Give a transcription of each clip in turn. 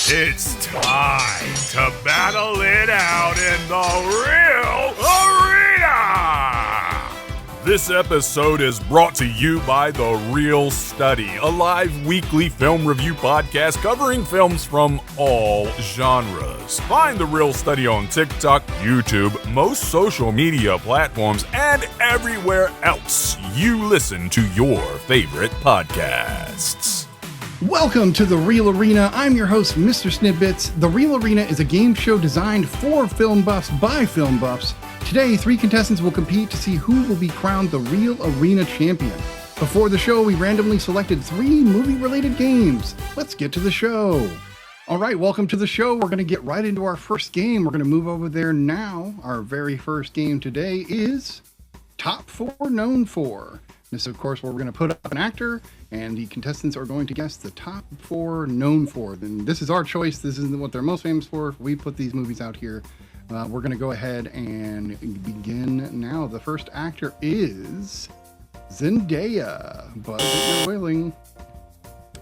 It's time to battle it out in the real arena! This episode is brought to you by The Real Study, a live weekly film review podcast covering films from all genres. Find The Real Study on TikTok, YouTube, most social media platforms, and everywhere else you listen to your favorite podcasts. Welcome to The Real Arena. I'm your host, Mr. Snidbits. The Real Arena is a game show designed for film buffs by film buffs. Today, 3 contestants will compete to see who will be crowned the Real Arena champion. Before the show, we randomly selected 3 movie-related games. Let's get to the show. All right, welcome to the show. We're going to get right into our first game. We're going to move over there now. Our very first game today is Top 4 Known For. This, of course, where we're going to put up an actor, and the contestants are going to guess the top 4 known for. Then this is our choice. This isn't what they're most famous for. We put these movies out here. We're going to go ahead and begin now. The first actor is Zendaya. Buzz at your wailing.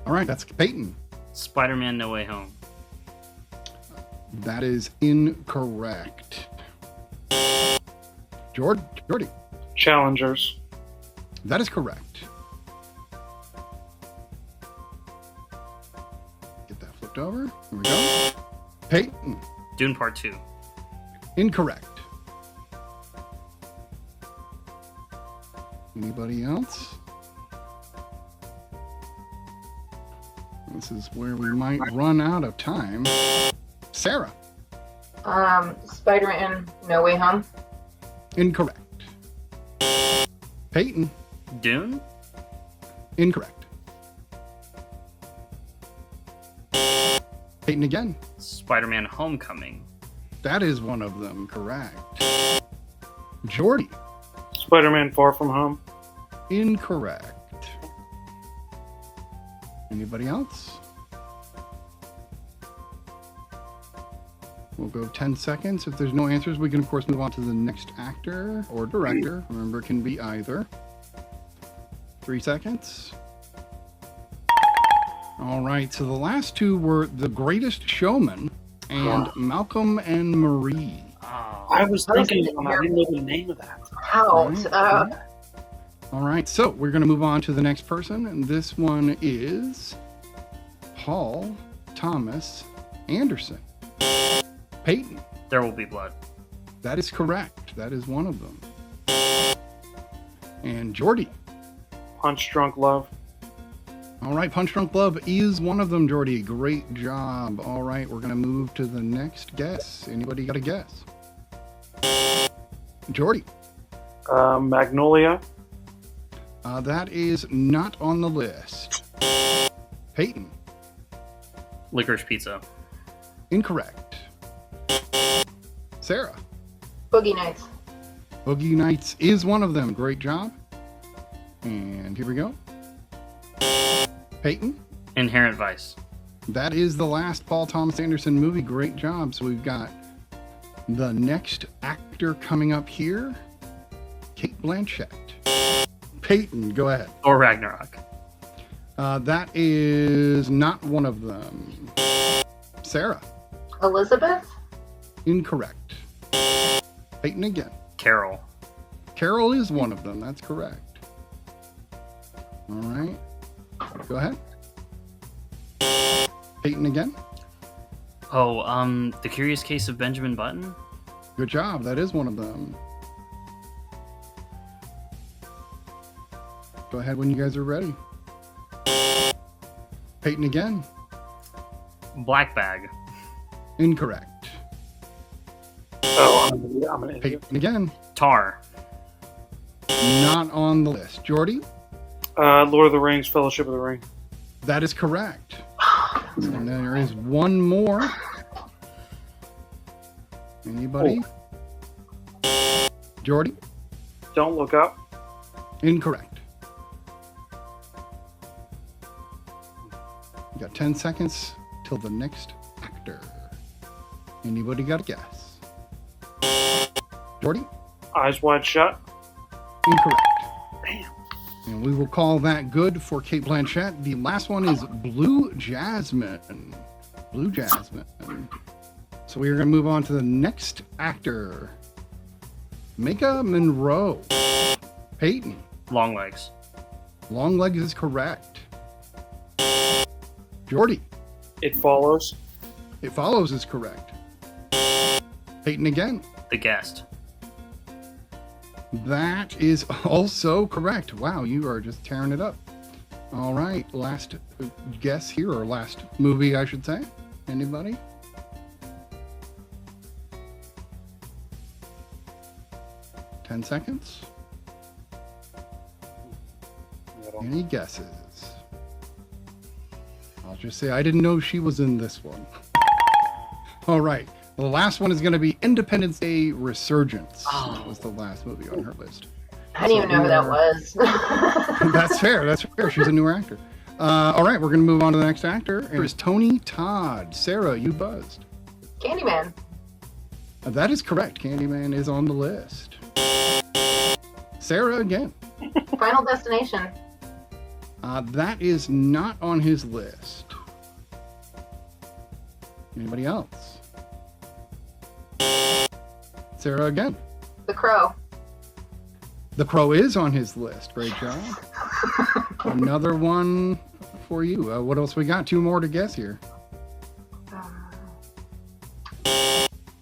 All right, that's Peyton. Spider-Man No Way Home. That is incorrect. Jordy. Challengers. That is correct. Get that flipped over. Here we go. Peyton. Dune Part 2. Incorrect. Anybody else? This is where we might run out of time. Sarah. Spider-Man No Way Home. Incorrect. Peyton. Dune? Incorrect. Peyton again. Spider-Man Homecoming. That is one of them, correct. Jordy. Spider-Man Far From Home. Incorrect. Anybody else? We'll go 10 seconds. If there's no answers, we can, of course, move on to the next actor or director. Remember, it can be either. 3 seconds. All right, so the last 2 were The Greatest Showman and Malcolm and Marie. Oh. I was thinking, I didn't know the name of that. Out. All right, so we're going to move on to the next person, and this one is Paul Thomas Anderson. Peyton. There Will Be Blood. That is correct. That is one of them. And Jordy. Punch Drunk Love. All right, Punch Drunk Love is one of them, Jordy. Great job. All right, we're going to move to the next guess. Anybody got a guess? Jordy. Magnolia. That is not on the list. Peyton. Licorice Pizza. Incorrect. Sarah. Boogie Nights. Boogie Nights is one of them. Great job. And here we go. Peyton. Inherent Vice. That is the last Paul Thomas Anderson movie. Great job. So we've got the next actor coming up here. Cate Blanchett. Peyton, go ahead. Or Ragnarok. That is not one of them. Sarah. Elizabeth. Incorrect. Peyton again. Carol. Carol is one of them. That's correct. All right. Go ahead. Peyton again. Oh, The Curious Case of Benjamin Button? Good job. That is one of them. Go ahead when you guys are ready. Peyton again. Black Bag. Incorrect. Oh, I'm an idiot. Peyton again. Tar. Not on the list. Jordy. Lord of the Rings, Fellowship of the Ring. That is correct. And there is one more. Anybody? Jordy? Don't Look Up. Incorrect. You got 10 seconds till the next actor. Anybody got a guess? Jordy? Eyes Wide Shut. Incorrect. Damn. And we will call that good for Cate Blanchett. The last one is Blue Jasmine. Blue Jasmine. So we are going to move on to the next actor. Micah Monroe. Peyton. Long legs. Long legs is correct. Jordy. It Follows. It Follows is correct. Peyton again. The guest. That is also correct. Wow, you are just tearing it up. All right, last guess here, or last movie, I should say. Anybody? Ten seconds. Any guesses? I'll just say I didn't know she was in this one. All right. The last one is going to be Independence Day Resurgence. That was the last movie on her list. I didn't even know who that was. That's fair. That's fair. She's a newer actor. All right. We're going to move on to the next actor. It is Tony Todd. Sarah, you buzzed. Candyman. That is correct. Candyman is on the list. Sarah again. Final Destination. That is not on his list. Anybody else? Sarah again. The Crow. The Crow is on his list. Great job. Another one for you. What else we got? Two more to guess here.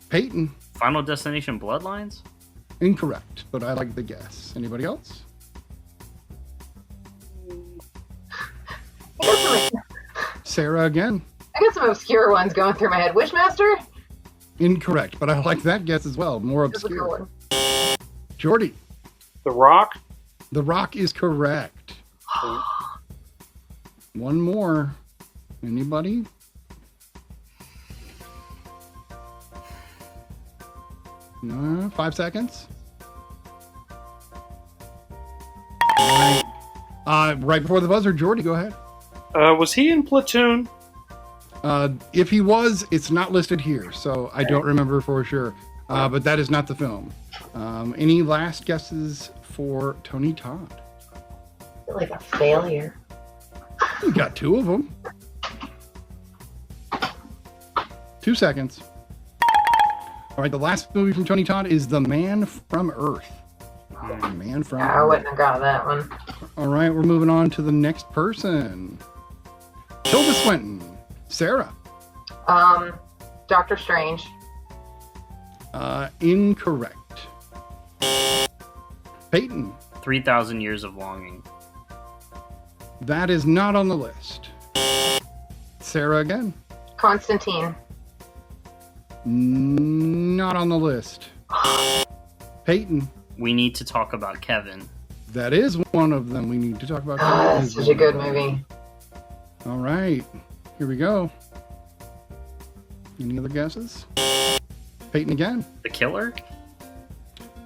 Peyton. Final Destination Bloodlines? Incorrect, but I like the guess. Anybody else? Sarah again. I got some obscure ones going through my head. Wishmaster? Incorrect, but I like that guess as well. More That's a good obscure. one. Jordy. The Rock. The Rock is correct. One more. Anybody? No, 5 seconds. All right. Right before the buzzer, Jordy, go ahead. Was he in Platoon? If he was, it's not listed here, so I don't remember for sure. But that is not the film. Any last guesses for Tony Todd? I feel like a failure. You got two of them. 2 seconds. All right, the last movie from Tony Todd is The Man from Earth. The Man from I Earth. wouldn't have got that one. All right, we're moving on to the next person. Tilda Swinton. Sarah. Doctor Strange. Incorrect. Peyton. 3,000 Years of Longing. That is not on the list. Sarah again. Constantine. Not on the list. Peyton. We Need to Talk About Kevin. That is one of them we need to talk about. That's such a good movie. All right. Here we go. Any other guesses? Peyton again. The Killer?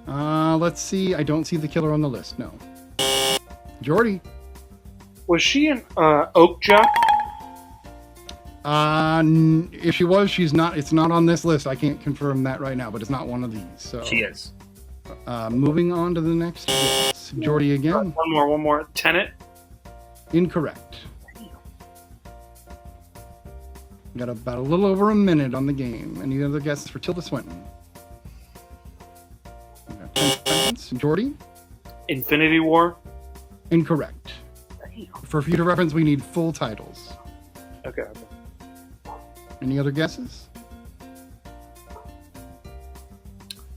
Let's see. I don't see the killer on the list. No. Jordy. Was she in Oakja? If she was, she's not. It's not on this list. I can't confirm that right now, but it's not one of these. So She is. moving on to the next guess. Jordy again. One more. Tenet. Incorrect. Got about a little over a minute on the game. Any other guesses for Tilda Swinton? We got 10 seconds. Jordy? Infinity War. Incorrect. For future reference, we need full titles. Okay. Any other guesses?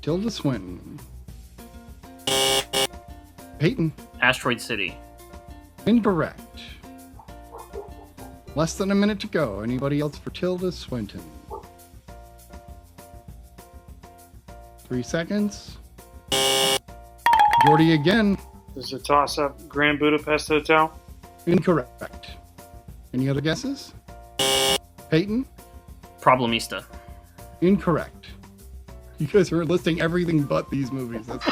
Tilda Swinton. Peyton? Asteroid City. Incorrect. Less than a minute to go. Anybody else for Tilda Swinton? 3 seconds. Jordy again. This is a toss-up. Grand Budapest Hotel. Incorrect. Any other guesses? Peyton? Problemista. Incorrect. You guys are listing everything but these movies. That's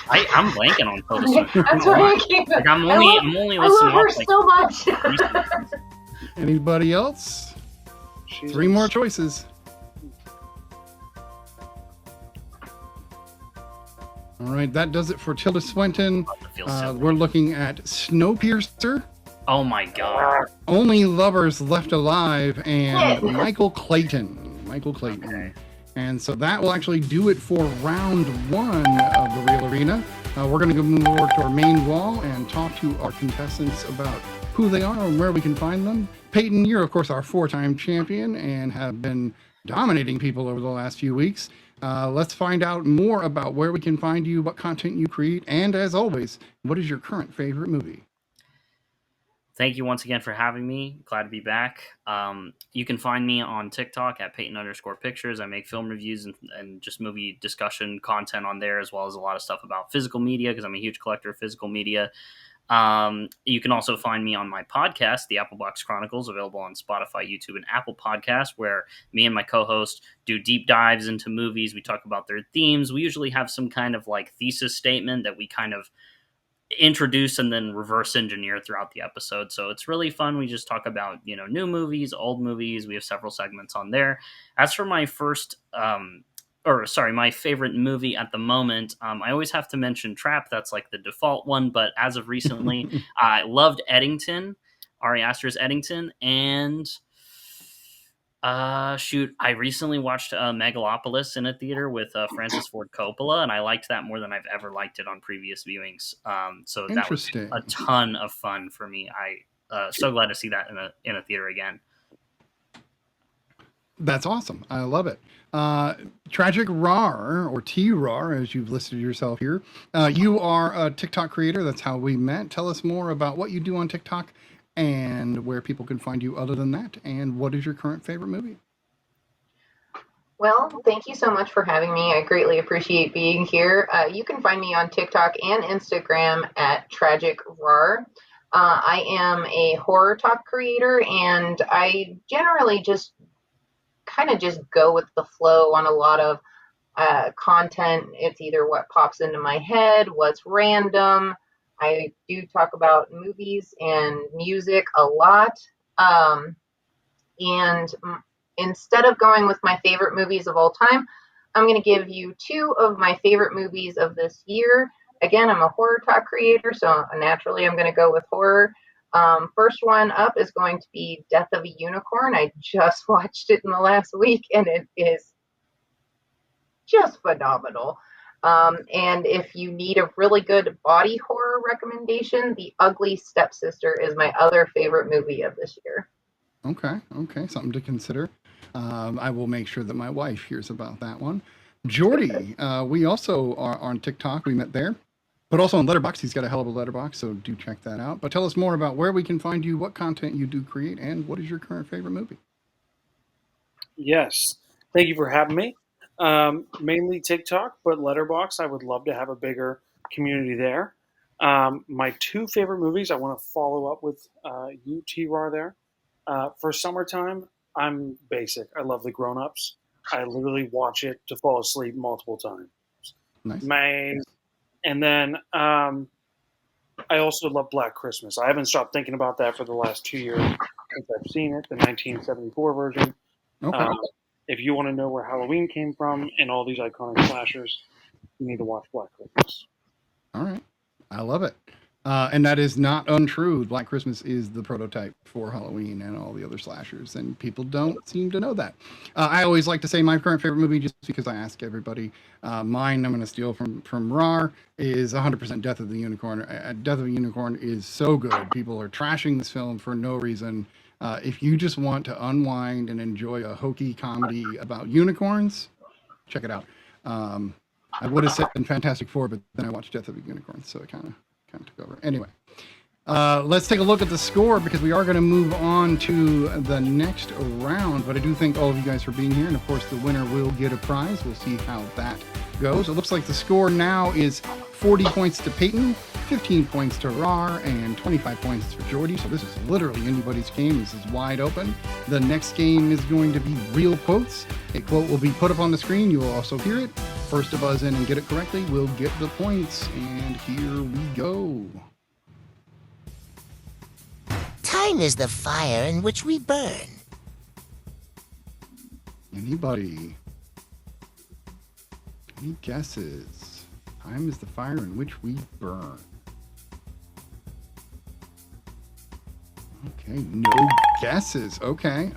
I'm blanking on Tilda Swinton. That's why I keep Like, I'm only I listening love her off, like, so much. Anybody else? She's 3 more choices. All right, that does it for Tilda Swinton. the feel silly. We're looking at Snowpiercer, Oh my god. Only Lovers Left Alive, and Yeah. Michael Clayton. Michael Clayton. Okay. And so that will actually do it for round 1 of the Real Arena. We're going to move over to our main wall and talk to our contestants about who they are and where we can find them. Peyton, you're of course our 4-time champion and have been dominating people over the last few weeks. Let's find out more about where we can find you, what content you create, and as always, what is your current favorite movie? Thank you once again for having me. Glad to be back. You can find me on TikTok at Peyton_Pictures. I make film reviews and just movie discussion content on there, as well as a lot of stuff about physical media, because I'm a huge collector of physical media. You can also find me on my podcast, The Apple Box Chronicles, available on Spotify, YouTube, and Apple Podcasts, where me and my co-host do deep dives into movies. We talk about their themes. We usually have some kind of like thesis statement that we kind of introduce and then reverse engineer throughout the episode. So it's really fun. We just talk about, new movies, old movies. We have several segments on there. As for my my favorite movie at the moment, I always have to mention Trap. That's like the default one. But as of recently, I loved Eddington, Ari Aster's Eddington, and I recently watched Megalopolis in a theater with Francis Ford Coppola, and I liked that more than I've ever liked it on previous viewings. So that was Interesting. a ton of fun for me. I so glad to see that in a theater again. That's awesome. I love it. Tragic Rar, or T-Rar, as you've listed yourself here. You are a TikTok creator. That's how we met. Tell us more about what you do on TikTok and where people can find you other than that. And what is your current favorite movie? Well, thank you so much for having me. I greatly appreciate being here. You can find me on TikTok and Instagram at Tragic Rar. I am a horror talk creator, and I generally just go with the flow on a lot of content. It's either what pops into my head, what's random. I do talk about movies and music a lot. And instead of going with my favorite movies of all time, I'm going to give you 2 of my favorite movies of this year. Again, I'm a horror talk creator, so naturally I'm going to go with horror. First one up is going to be Death of a Unicorn. I just watched it in the last week, and it is just phenomenal. And if you need a really good body horror recommendation, The Ugly Stepsister is my other favorite movie of this year. Okay, something to consider. I will make sure that my wife hears about that one. Jordy, we also are on TikTok. We met there. But also on Letterboxd. He's got a hell of a letterbox, so do check that out. But tell us more about where we can find you, what content you do create, and what is your current favorite movie? Yes. Thank you for having me. Mainly TikTok, but Letterboxd, I would love to have a bigger community there. My 2 favorite movies, I want to follow up with you, T-Rar, there. For summertime, I'm basic. I love The Grown Ups. I literally watch it to fall asleep multiple times. Nice. And then I also love Black Christmas. I haven't stopped thinking about that for the last 2 years since I've seen it, the 1974 version. Okay. If you want to know where Halloween came from and all these iconic slashers, you need to watch Black Christmas. All right. I love it. And that is not untrue. Black Christmas is the prototype for Halloween and all the other slashers, and people don't seem to know that. I always like to say my current favorite movie, just because I ask everybody. Mine, I'm going to steal from Rar, is 100% Death of the Unicorn. Death of the Unicorn is so good. People are trashing this film for no reason. If you just want to unwind and enjoy a hokey comedy about unicorns, check it out. I would have said Fantastic Four, but then I watched Death of the Unicorn, so it kind of took over. Anyway, let's take a look at the score, because we are going to move on to the next round. But I do thank all of you guys for being here, and of course the winner will get a prize. We'll see how that goes. It looks like the score now is 40 points to Peyton, 15 points to Rar, and 25 points for Jordy. So this is literally anybody's game. This is wide open. The next game is going to be real quotes. A quote will be put up on the screen. You will also hear it. First to buzz in and get it correctly will get the points. And here we go. Time is the fire in which we burn. Anybody? Any guesses? Time is the fire in which we burn. Okay, no guesses. Okay.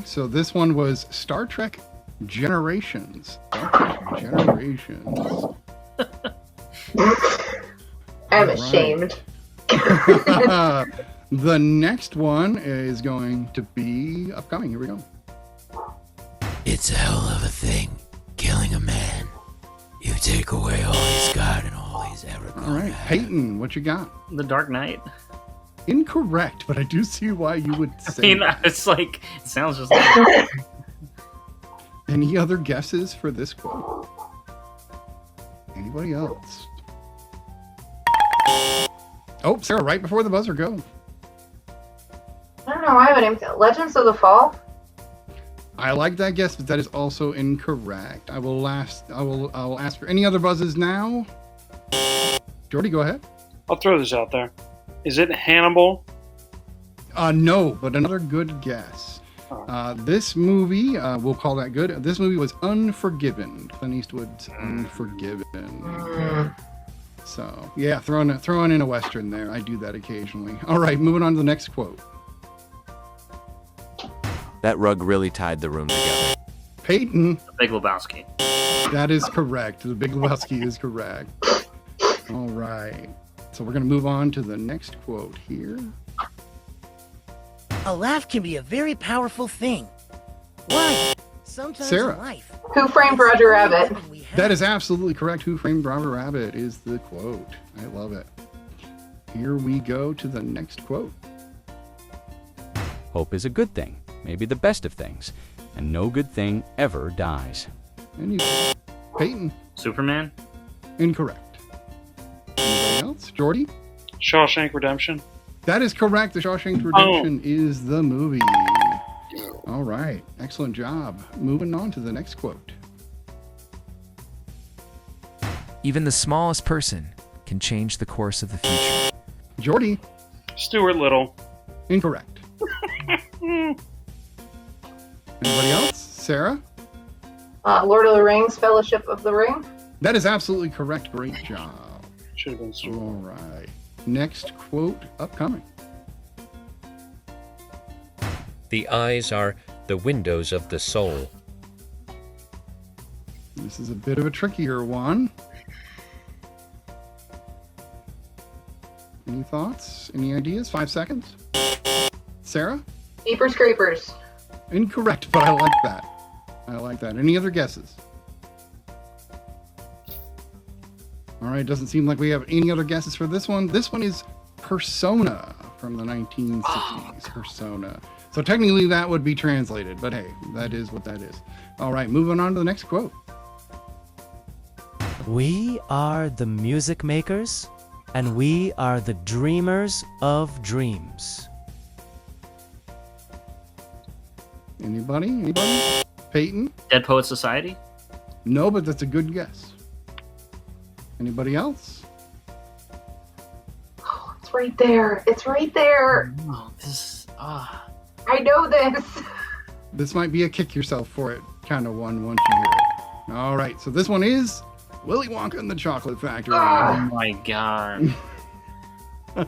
So this one was Star Trek Generations. Star Trek Generations. I'm ashamed. The next one is going to be upcoming. Here we go. It's a hell of a thing, killing a man. You take away all he's got and all he's ever gonna All right, have. Peyton, what you got? The Dark Knight. Incorrect, but I do see why you would I say mean, that. it's like it sounds just like Any other guesses for this quote? Anybody else? Oh, Sarah, right before the buzzer, go. I don't know why, but I'm Legends of the Fall. I like that guess, but that is also incorrect. I will ask for any other buzzes now. Jordy, go ahead. I'll throw this out there. Is it Hannibal? No, but another good guess. This movie, we'll call that good. This movie was Unforgiven. Clint Eastwood's Unforgiven. So, yeah, throwing in a Western there. I do that occasionally. All right, moving on to the next quote. That rug really tied the room together. Peyton, The Big Lebowski. that is correct. The Big Lebowski is correct. All right. So we're going to move on to the next quote here. A laugh can be a very powerful thing. Why? Sometimes Sarah. in life. Who Framed Roger Rabbit? That is absolutely correct. Who Framed Roger Rabbit is the quote. I love it. Here we go to the next quote. Hope is a good thing, maybe the best of things, and no good thing ever dies. Peyton, Superman. incorrect. Anybody else? Jordy? Shawshank Redemption? That is correct. The Shawshank Redemption is the movie. All right. Excellent job. Moving on to the next quote. Even the smallest person can change the course of the future. Jordy? Stuart Little. Incorrect. Anybody else? Sarah? Lord of the Rings, Fellowship of the Ring. That is absolutely correct. Great job. Should have been Stuart. All right. Next quote upcoming. The eyes are the windows of the soul. This is a bit of a trickier one. Any thoughts? Any ideas? 5 seconds. Sarah? Jeepers Creepers. Incorrect, but I like that. I like that. Any other guesses? All right, doesn't seem like we have any other guesses for this one. This one is Persona from the 1960s. Persona. So technically that would be translated, but hey, that is what that is. All right, moving on to the next quote. We are the music makers, and we are the dreamers of dreams. Anybody? Anybody? Peyton? Dead Poet Society. No, but that's a good guess. Anybody else? Oh, it's right there. It's right there. Oh, this. I know this. This might be a kick yourself for it kind of one once you hear it. All right, so this one is Willy Wonka and the Chocolate Factory. Oh my god.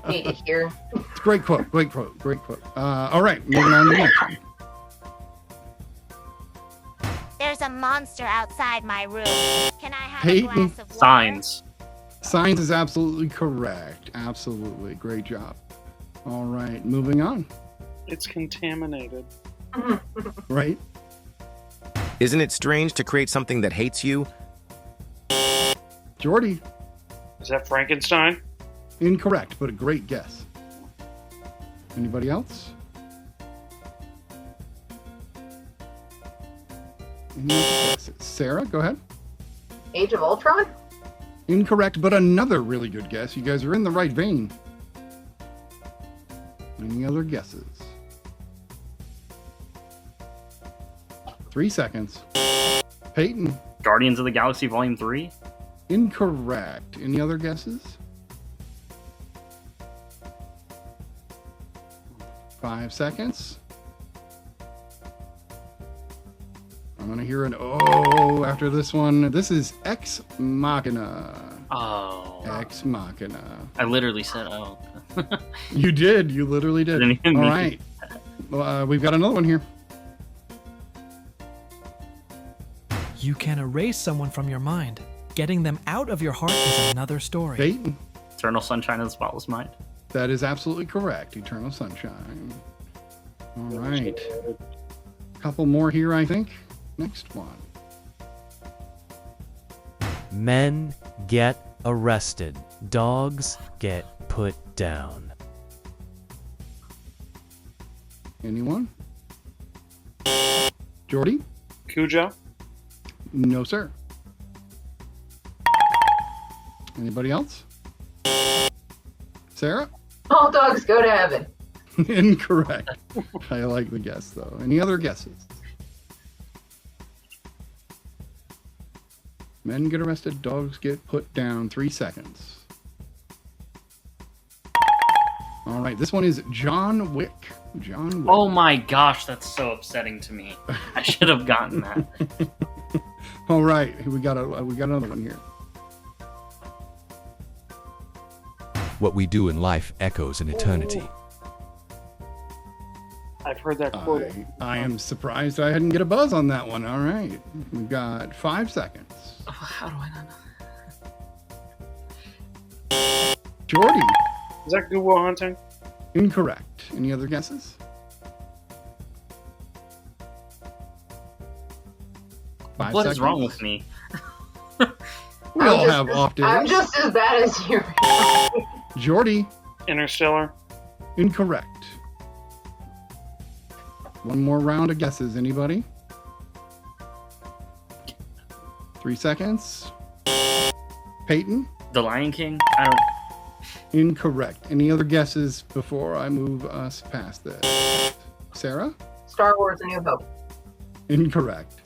Need to hear. It's a great quote. Great quote. Great quote. All right, moving on to the next one. There's a monster outside my room. Can I have Peyton. a glass of water? Signs. Signs is absolutely correct. Absolutely. Great job. All right, moving on. It's contaminated. Right? Isn't it strange to create something that hates you? Jordy? Is that Frankenstein? Incorrect, but a great guess. Anybody else? Any other guesses? Sarah, go ahead. Age of Ultron? Incorrect, but another really good guess. You guys are in the right vein. Any other guesses? 3 seconds. Peyton? Guardians of the Galaxy Volume 3? Incorrect. Any other guesses? 5 seconds. I'm going to hear an oh after this one. This is Ex Machina. Oh. Ex Machina. I literally said oh. You did. You literally did. Didn't even All mean right. We've got another one here. You can erase someone from your mind. Getting them out of your heart is another story. Peyton. Eternal Sunshine of the Spotless Mind. That is absolutely correct. Eternal Sunshine. All right. Couple more here, I think. Next one. Men get arrested. Dogs get put down. Anyone? Jordy? Cujo? No, sir. Anybody else? Sarah? All dogs go to heaven. Incorrect. I like the guess, though. Any other guesses? Men get arrested, dogs get put down. 3 seconds. All right, this one is John Wick. John Wick. Oh my gosh, that's so upsetting to me. I should have gotten that. All right, we got another one here. What we do in life echoes in eternity. I've heard that quote. I am surprised I didn't get a buzz on that one. All right, we've got 5 seconds. How do I not know? Jordy. Is that Good Will Hunting? Incorrect. Any other guesses? 5 What seconds. is wrong with me? We all have off days. I'm just as bad as you. Jordy. Interstellar? Incorrect. One more round of guesses. Anybody? 3 seconds. Peyton? The Lion King? I don't... Incorrect. Any other guesses before I move us past this? Sarah? Star Wars: A New Hope. Incorrect.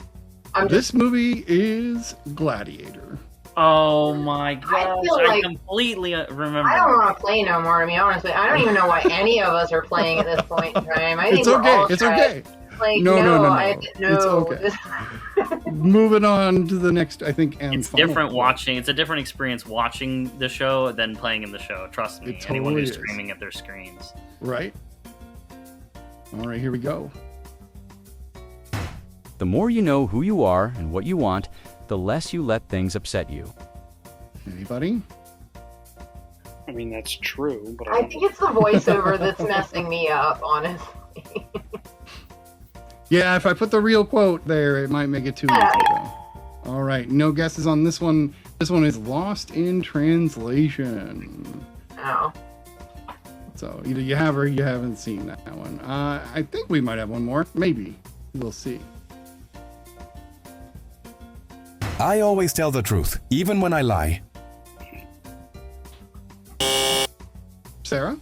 This movie is Gladiator. Oh my gosh, feel I like- completely remember. I don't want to play no more, to be honest with you. I don't even know why any of us are playing at this point in time. I think It's we're okay. all It's trash. okay. Like, No. no. It's okay. Moving on to the next, I think, and It's final different quote. watching. It's a different experience watching the show than playing in the show. Trust me. It Anyone totally who's is. screaming at their screens. Right? All right, here we go. The more you know who you are and what you want, the less you let things upset you. Anybody? I mean, that's true, but I think it's the voiceover that's messing me up, honestly. Yeah, if I put the real quote there, it might make it too easy, though. All right, no guesses on this one. This one is Lost in Translation. Oh. So either you have or you haven't seen that one. I think we might have one more. Maybe. We'll see. I always tell the truth, even when I lie. Sarah?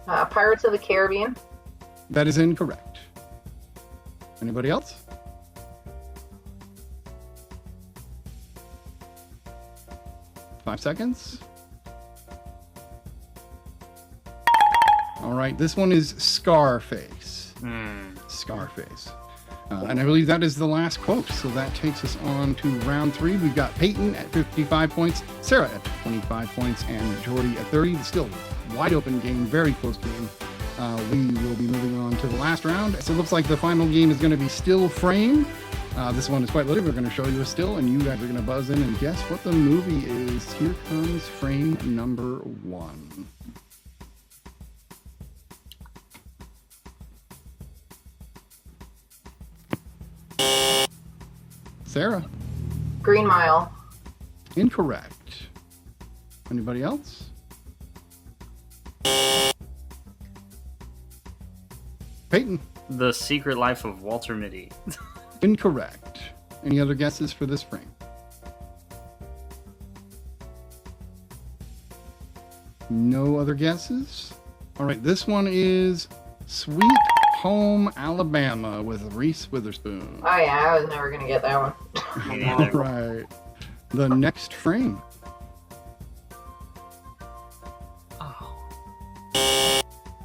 Pirates of the Caribbean. That is incorrect. Anybody else? Five seconds. All right, this one is Scarface. Scarface. And I believe that is the last quote. So that takes us on to round 3. We've got Peyton at 55 points, Sarah at 25 points, and Jordy at 30. Still wide open game, very close game. We will be moving on to the last round. So it looks like the final game is going to be Still Frame. This one is quite literally. We're going to show you a still, and you guys are going to buzz in and guess what the movie is. Here comes frame number 1. Sarah? Green Mile. Incorrect. Anybody else? Peyton? The Secret Life of Walter Mitty. Incorrect. Any other guesses for this frame? No other guesses? All right, this one is Sweet Home Alabama with Reese Witherspoon. Oh yeah, I was never gonna get that one. All right. The next frame.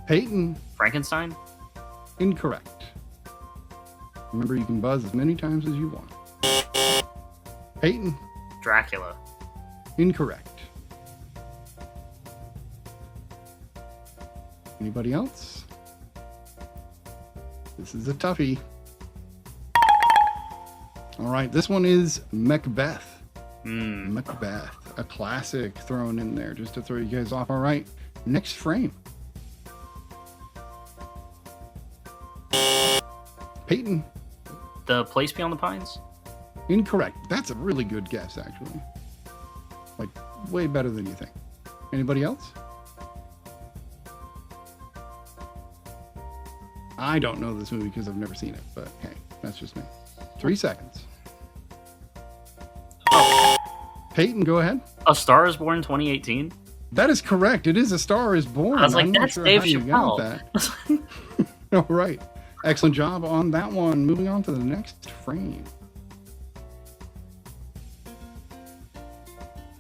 Peyton. Frankenstein? Incorrect. Remember, you can buzz as many times as you want. Peyton. Dracula. Incorrect. Anybody else? This is a toughie. All right, this one is Macbeth. Macbeth, a classic thrown in there just to throw you guys off. All right, next frame. Peyton. The Place Beyond the Pines? Incorrect. That's a really good guess, actually. Like, way better than you think. Anybody else? I don't know this movie because I've never seen it, but hey, that's just me. 3 seconds. Peyton, go ahead. A Star is Born 2018? That is correct. It is A Star is Born. I was like, I'm not that's sure Dave how you got that. All right. Excellent job on that one. Moving on to the next frame.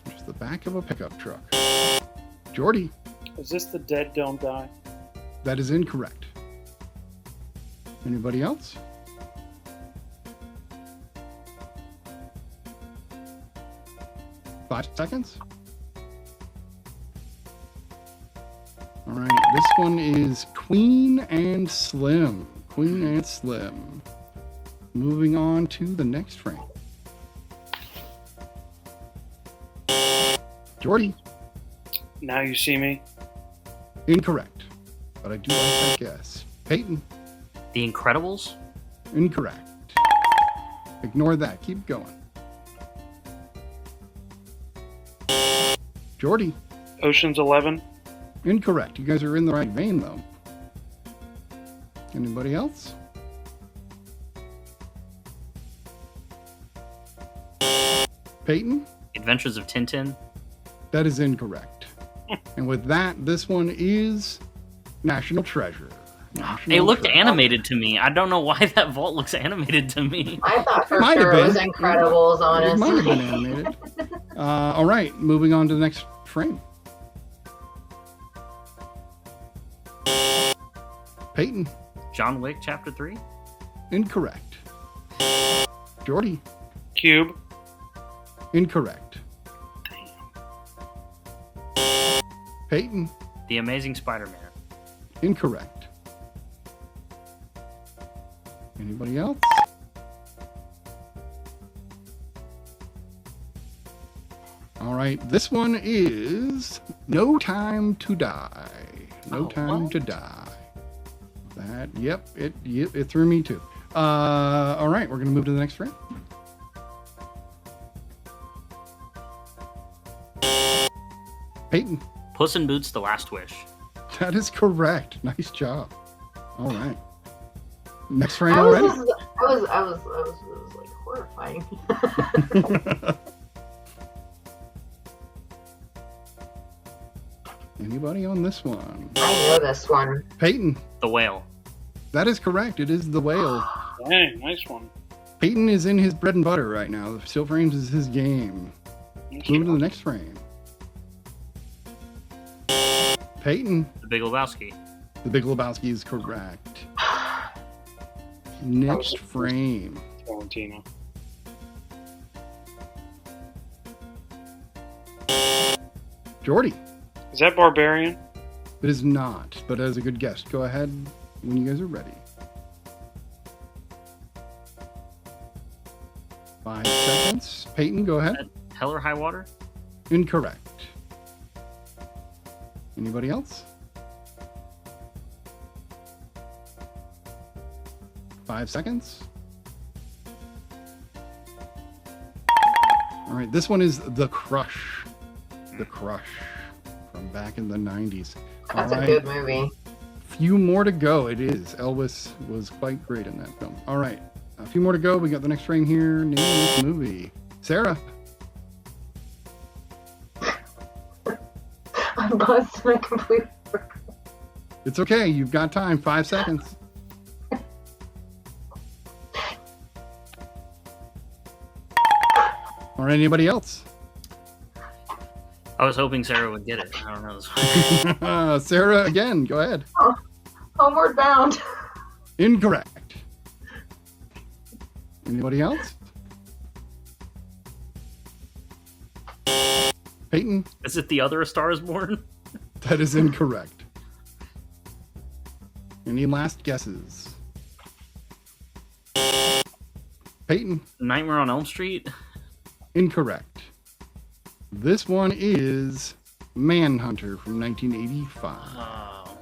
There's the back of a pickup truck. Jordy. Is this The Dead Don't Die? That is incorrect. Anybody else? Five seconds. All right, this one is Queen and Slim. Queen and Slim. Moving on to the next frame. Jordy. Now You See Me? Incorrect. But I do like that guess. Peyton. The Incredibles? Incorrect. Ignore that. Keep going. Jordy. Ocean's 11? Incorrect. You guys are in the right vein, though. Anybody else? Peyton? Adventures of Tintin? That is incorrect. And with that, this one is National Treasure. It looked animated to me. I don't know why that vault looks animated to me. I thought for sure it was Incredibles, honestly. It might have been animated. All right, moving on to the next frame. Peyton. John Wick Chapter 3? Incorrect. Jordy. Cube? Incorrect. Peyton. The Amazing Spider-Man? Incorrect. Anybody else? All right, this one is No Time to Die. No Time to Die. That, yep, it threw me too. All right, we're gonna move to the next frame. Peyton. Puss in Boots: The Last Wish. That is correct. Nice job. All right. Next frame I already. was like horrifying. Anybody on this one? I know this one. Peyton. The Whale. That is correct. It is The Whale. Dang, nice one. Peyton is in his bread and butter right now. The still frames is his game. Moving to the next frame. Peyton. The Big Lebowski. The Big Lebowski is correct. Next frame. Tarantino. Jordy. Is that Barbarian? It is not, but as a good guess. Go ahead when you guys are ready. 5 seconds. Peyton, go ahead. Hell or High Water? Incorrect. Anybody else? 5 seconds. All right, this one is The Crush. The Crush from back in the 90s. That's a good movie. Few more to go. It is. Elvis was quite great in that film. All right, a few more to go. We got the next frame here. Name this movie. Sarah. I'm buzzed and I completely forgot. It's okay. You've got time. 5 seconds. Or anybody else? I was hoping Sarah would get it. I don't know this one. Sarah, again, go ahead. Oh, Homeward Bound. Incorrect. Anybody else? Peyton? Is it The Other A Star Is Born? That is incorrect. Any last guesses? Peyton? Nightmare on Elm Street? Incorrect. This one is Manhunter from 1985. Oh.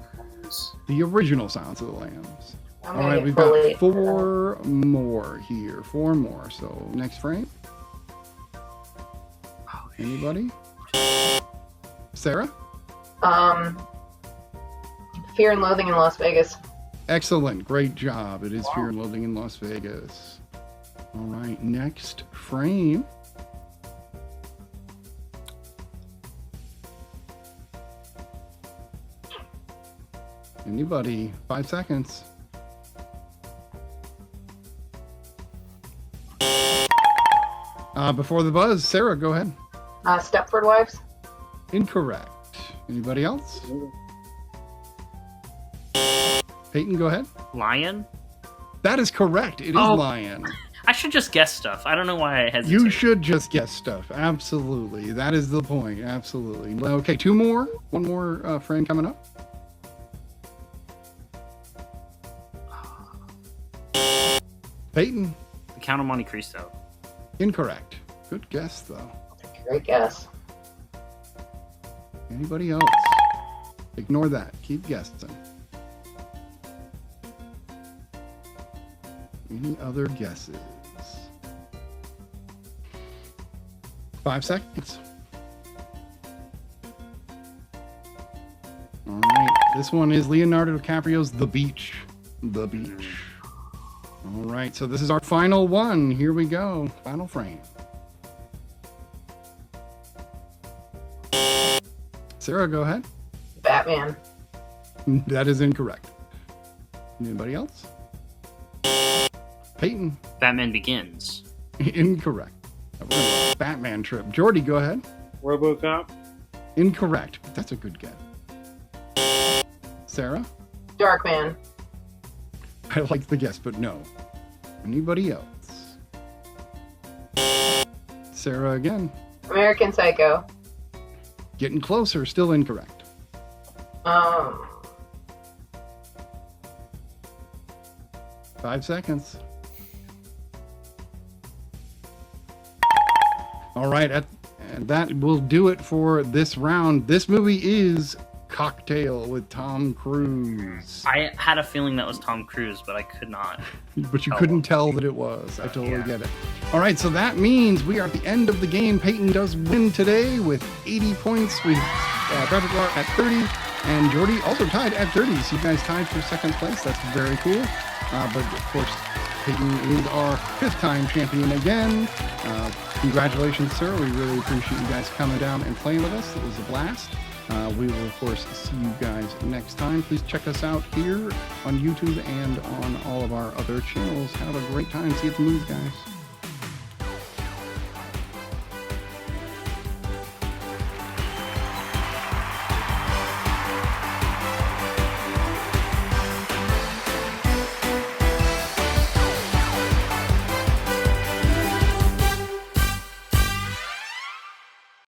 The original Silence of the Lambs. I'm All gonna right, get we've got bullied. 4 more here. 4 more. So next frame. Anybody? Sarah? Fear and Loathing in Las Vegas. Excellent. Great job. It is Fear and Loathing in Las Vegas. All right, next frame. Anybody? 5 seconds. Before the buzz, Sarah, go ahead. Stepford Wives. Incorrect. Anybody else? Peyton, go ahead. Lion? That is correct. It is Lion. I should just guess stuff. I don't know why I hesitate. You should just guess stuff. Absolutely. That is the point. Absolutely. Okay, 2 more. 1 more frame coming up. Peyton. The Count of Monte Cristo. Incorrect. Good guess, though. Great guess. Anybody else? Ignore that. Keep guessing. Any other guesses? 5 seconds. All right. This one is Leonardo DiCaprio's The Beach. The Beach. All right. So this is our final one. Here we go. Final frame. Sarah, go ahead. Batman. That is incorrect. Anybody else? Peyton. Batman Begins. Incorrect. Batman trip. Jordy, go ahead. RoboCop. Incorrect. But that's a good guess. Sarah. Darkman. I like the guess, but no. Anybody else? Sarah again. American Psycho. Getting closer. Still incorrect. 5 seconds. All right, and that will do it for this round. This movie is Cocktail with Tom Cruise. I had a feeling that was Tom Cruise, but I could not. But you couldn't tell that it was. I totally get it. All right, so that means we are at the end of the game. Peyton does win today with 80 points. We Bradford Clark at 30, and Jordy also tied at 30. So you guys tied for second place. That's very cool. But of course, Peyton is our 5th time champion again. Congratulations, sir. We really appreciate you guys coming down and playing with us. It was a blast. We will, of course, see you guys next time. Please check us out here on YouTube and on all of our other channels. Have a great time. See you at the movies, guys.